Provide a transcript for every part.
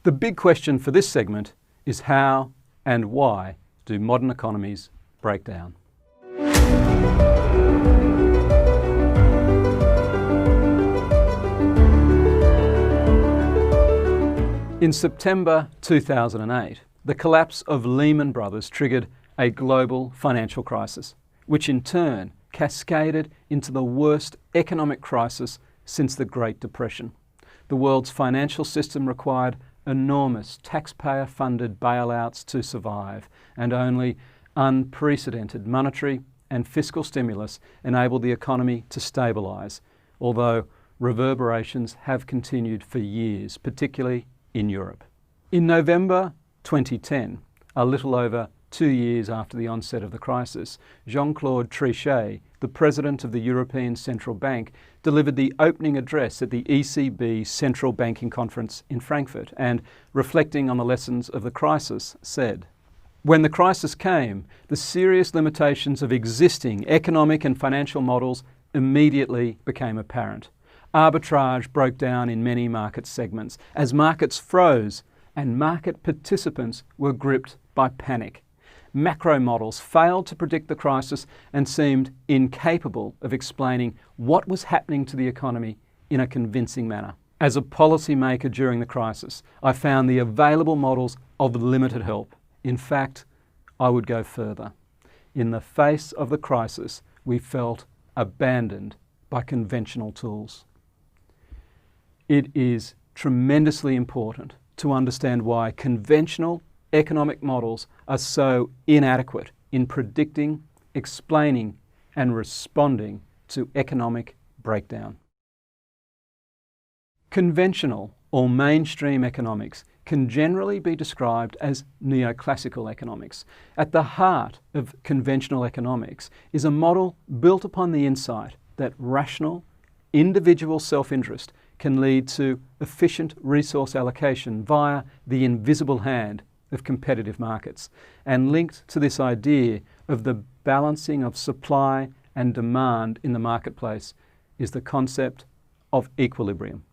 The big question for this segment is how and why do modern economies break down? In September 2008, the collapse of Lehman Brothers triggered a global financial crisis, which in turn cascaded into the worst economic crisis since the Great Depression. The world's financial system required enormous taxpayer-funded bailouts to survive, and only unprecedented monetary and fiscal stimulus enabled the economy to stabilise, although reverberations have continued for years, particularly in Europe. In November 2010, a little over 2 years after the onset of the crisis, Jean-Claude Trichet, the President of the European Central Bank, delivered the opening address at the ECB Central Banking Conference in Frankfurt and, reflecting on the lessons of the crisis, said, "When the crisis came, the serious limitations of existing economic and financial models immediately became apparent. Arbitrage broke down in many market segments as markets froze and market participants were gripped by panic. Macro models failed to predict the crisis and seemed incapable of explaining what was happening to the economy in a convincing manner. As a policymaker during the crisis, I found the available models of limited help. In fact, I would go further. In the face of the crisis, we felt abandoned by conventional tools." It is tremendously important to understand why conventional economic models are so inadequate in predicting, explaining, and responding to economic breakdown. Conventional or mainstream economics can generally be described as neoclassical economics. At the heart of conventional economics is a model built upon the insight that rational, individual self-interest can lead to efficient resource allocation via the invisible hand of competitive markets, and linked to this idea of the balancing of supply and demand in the marketplace is the concept of equilibrium.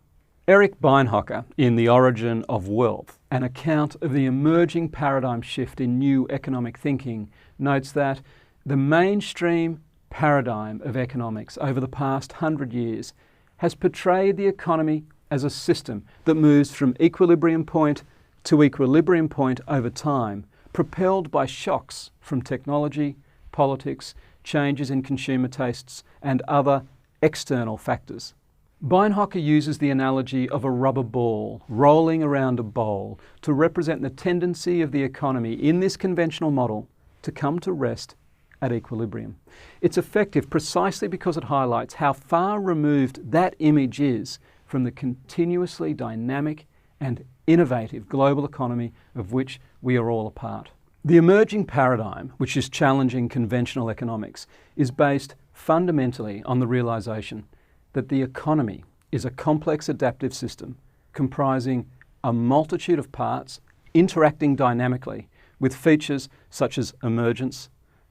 Eric Beinhocker, in The Origin of Wealth, an account of the emerging paradigm shift in new economic thinking, notes that the mainstream paradigm of economics over the past 100 years has portrayed the economy as a system that moves from equilibrium point to equilibrium point over time, propelled by shocks from technology, politics, changes in consumer tastes, and other external factors. Beinhocker uses the analogy of a rubber ball rolling around a bowl to represent the tendency of the economy in this conventional model to come to rest at equilibrium. It's effective precisely because it highlights how far removed that image is from the continuously dynamic and innovative global economy of which we are all a part. The emerging paradigm, which is challenging conventional economics, is based fundamentally on the realization that the economy is a complex adaptive system comprising a multitude of parts interacting dynamically with features such as emergence,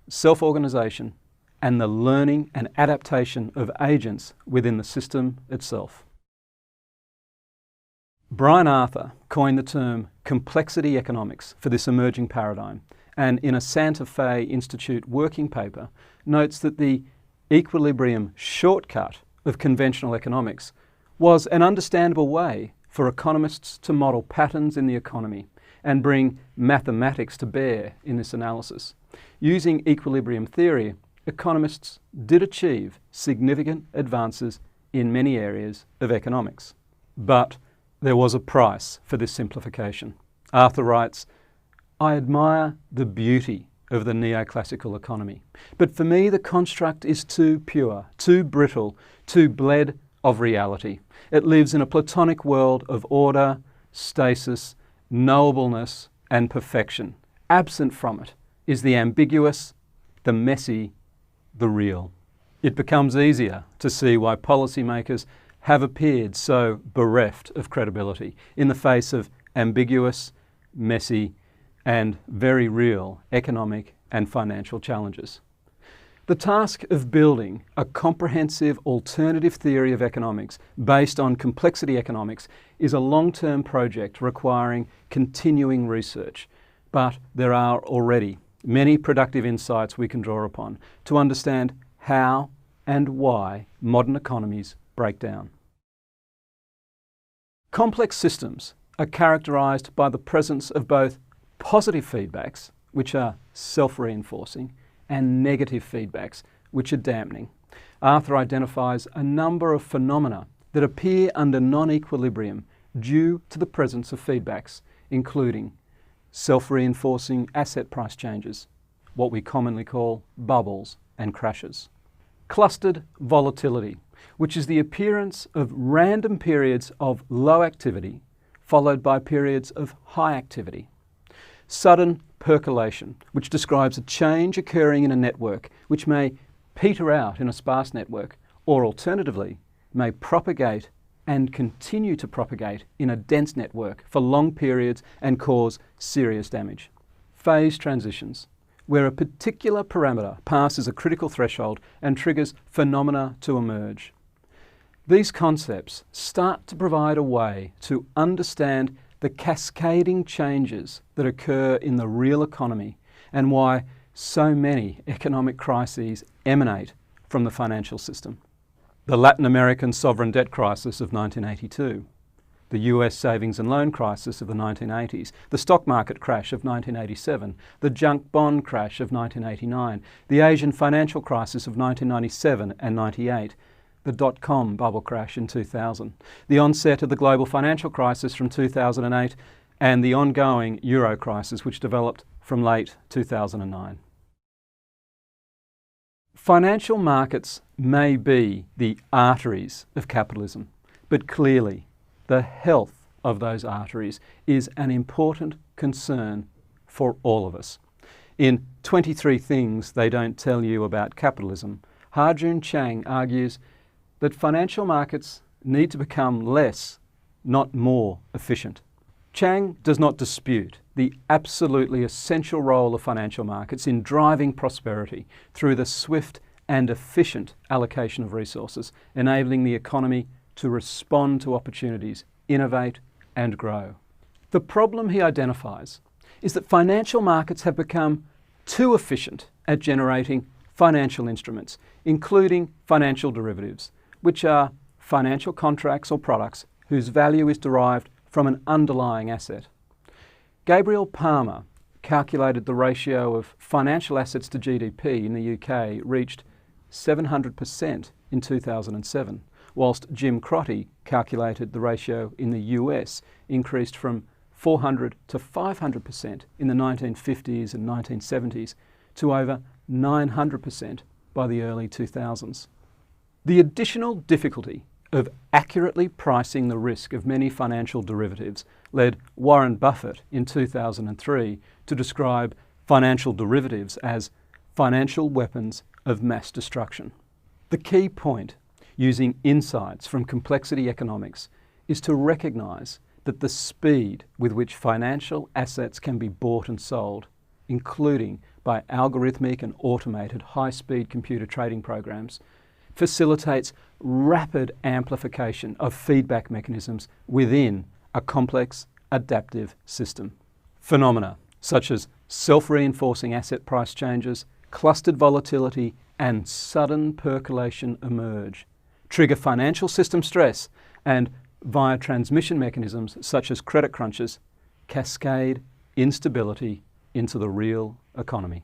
self-organization, and the learning and adaptation of agents within the system itself. Brian Arthur coined the term complexity economics for this emerging paradigm, and in a Santa Fe Institute working paper notes that the equilibrium shortcut of conventional economics was an understandable way for economists to model patterns in the economy and bring mathematics to bear in this analysis. Using equilibrium theory, economists did achieve significant advances in many areas of economics. But there was a price for this simplification. Arthur writes, "I admire the beauty of the neoclassical economy, but for me the construct is too pure, too brittle, too bled of reality. It lives in a platonic world of order, stasis, knowableness, and perfection. Absent from it is the ambiguous, the messy, the real." It becomes easier to see why policymakers have appeared so bereft of credibility in the face of ambiguous, messy, and very real economic and financial challenges. The task of building a comprehensive alternative theory of economics based on complexity economics is a long-term project requiring continuing research, but there are already many productive insights we can draw upon to understand how and why modern economies break down. Complex systems are characterised by the presence of both positive feedbacks, which are self-reinforcing, and negative feedbacks, which are dampening. Arthur identifies a number of phenomena that appear under non-equilibrium due to the presence of feedbacks, including self-reinforcing asset price changes, what we commonly call bubbles and crashes. Clustered volatility, which is the appearance of random periods of low activity followed by periods of high activity. Sudden percolation, which describes a change occurring in a network which may peter out in a sparse network, or alternatively may propagate and continue to propagate in a dense network for long periods and cause serious damage. Phase transitions, where a particular parameter passes a critical threshold and triggers phenomena to emerge. These concepts start to provide a way to understand the cascading changes that occur in the real economy and why so many economic crises emanate from the financial system. The Latin American sovereign debt crisis of 1982, the US savings and loan crisis of the 1980s, the stock market crash of 1987, the junk bond crash of 1989, the Asian financial crisis of 1997 and 98, the dot-com bubble crash in 2000, the onset of the global financial crisis from 2008, and the ongoing euro crisis which developed from late 2009. Financial markets may be the arteries of capitalism, but clearly the health of those arteries is an important concern for all of us. In 23 Things They Don't Tell You About Capitalism, Ha-Joon Chang argues that financial markets need to become less, not more, efficient. Chang does not dispute the absolutely essential role of financial markets in driving prosperity through the swift and efficient allocation of resources, enabling the economy to respond to opportunities, innovate and grow. The problem he identifies is that financial markets have become too efficient at generating financial instruments, including financial derivatives, which are financial contracts or products whose value is derived from an underlying asset. Gabriel Palmer calculated the ratio of financial assets to GDP in the UK reached 700% in 2007, whilst Jim Crotty calculated the ratio in the US increased from 400 to 500% in the 1950s and 1970s to over 900% by the early 2000s. The additional difficulty of accurately pricing the risk of many financial derivatives led Warren Buffett in 2003 to describe financial derivatives as financial weapons of mass destruction. The key point, using insights from complexity economics, is to recognise that the speed with which financial assets can be bought and sold, including by algorithmic and automated high-speed computer trading programs, facilitates rapid amplification of feedback mechanisms within a complex, adaptive system. Phenomena such as self-reinforcing asset price changes, clustered volatility, and sudden percolation emerge, trigger financial system stress, and via transmission mechanisms such as credit crunches, cascade instability into the real economy.